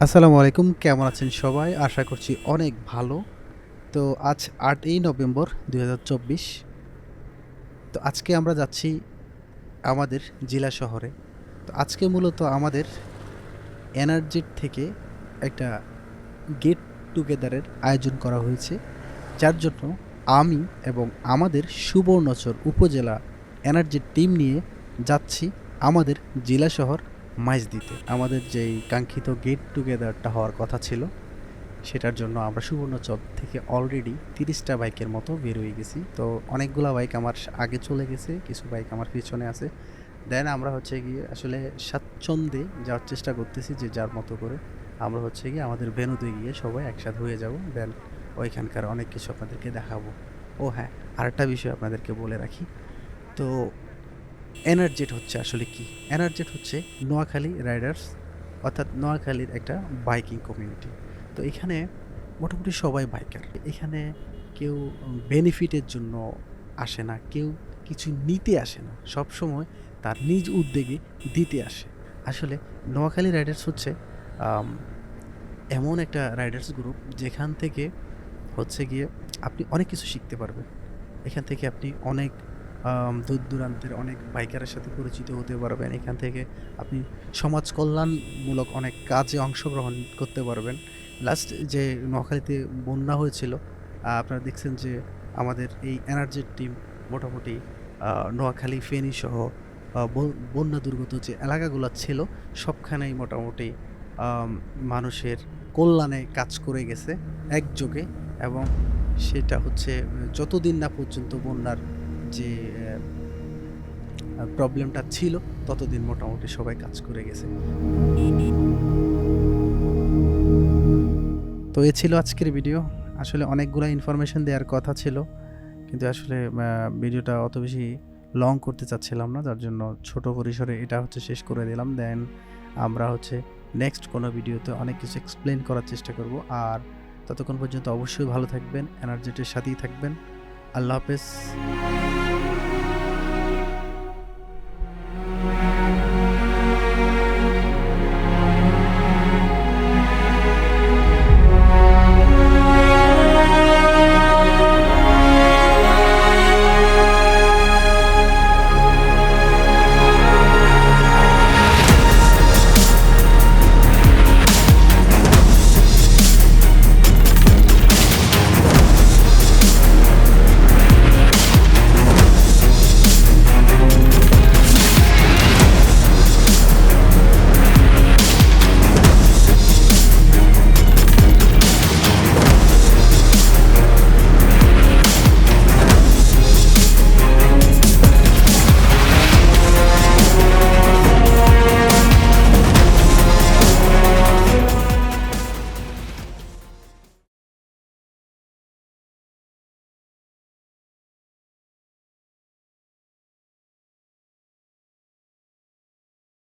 আসসালামু আলাইকুম, কেমন আছেন সবাই? আশা করছি অনেক ভালো। তো আজ ৮ই নভেম্বর ২০২৪। তো আজকে আমরা যাচ্ছি আমাদের জেলা শহরে। তো আজকে মূলত আমাদের এনার্জির থেকে একটা গেট টুগেদারের আয়োজন করা হয়েছে, যার জন্য আমি এবং আমাদের সুবর্ণচর উপজেলা এনার্জির টিম নিয়ে যাচ্ছি আমাদের জেলা শহর মাইজদিতে। আমাদের যেই কাঙ্ক্ষিত গেট টুগেদারটা হওয়ার কথা ছিল, সেটার জন্য আমরা সুবর্ণচর থেকে অলরেডি ৩০টা বাইকের মতো বের হয়ে গেছি। তো অনেকগুলা বাইক আমার আগে চলে গেছে, কিছু বাইক আমার পিছনে আছে। দেন আমরা হচ্ছে গিয়ে আসলে স্বাচ্ছন্দ্যে যাওয়ার চেষ্টা করতেছি, যে যার মতো করে আমরা হচ্ছে গিয়ে আমাদের ভেন্যুতে গিয়ে সবাই একসাথে হয়ে যাব। দেন ওইখানকার অনেক কিছু আপনাদেরকে দেখাবো। ও হ্যাঁ, আরেকটা বিষয় আপনাদেরকে বলে রাখি। তো এনারজেট হচ্ছে আসলে কি? এনারজেট হচ্ছে নোয়াখালী রাইডার্স, অর্থাৎ নোয়াখালীর একটা বাইকিং কমিউনিটি। তো এখানে মোটামুটি সবাই বাইকার। এখানে কেউ বেনিফিটের জন্য আসে না, কেউ কিছু নিতে আসে না। সবসময় তার নিজ উদ্যোগে দিতে আসে। আসলে নোয়াখালী রাইডার্স হচ্ছে আম এমন একটা রাইডার্স গ্রুপ, যেখান থেকে হচ্ছে গিয়ে আপনি অনেক কিছু শিখতে পারবেন। এখান থেকে আপনি অনেক দূর-দূরান্তের অনেক বাইকারের সাথে পরিচিত হতে পারবেন। এখান থেকে আপনি সমাজ কল্যাণমূলক অনেক কাজে অংশগ্রহণ করতে পারবেন। লাস্ট যে নোয়াখালীতে বন্যা হয়েছিল, আপনারা দেখছেন যে আমাদের এই এনার্জির টিম মোটামুটি নোয়াখালী, ফেনী সহ বন্যা দুর্গত যে এলাকাগুলো ছিল, সবখানেই মোটামুটি মানুষের কল্যাণে কাজ করে গেছে একযোগে। এবং সেটা হচ্ছে যতদিন না পর্যন্ত বন্যার যে প্রবলেমটা ছিল, ততদিন মোটামুটি সবাই কাজ করে গেছে। তো এ ছিল আজকের ভিডিও। আসলে অনেকগুলা ইনফরমেশন দেওয়ার কথা ছিল, কিন্তু আসলে ভিডিওটা অত বেশি লং করতে চাচ্ছিলাম না, যার জন্য ছোট পরিসরে এটা হচ্ছে শেষ করে দিলাম। দেন আমরা হচ্ছে নেক্সট কোনো ভিডিওতে অনেক কিছু এক্সপ্লেন করার চেষ্টা করব। আর ততক্ষণ পর্যন্ত অবশ্যই ভালো থাকবেন, এনার্জেটির সাথেই থাকবেন। আল্লাহ হাফেজ।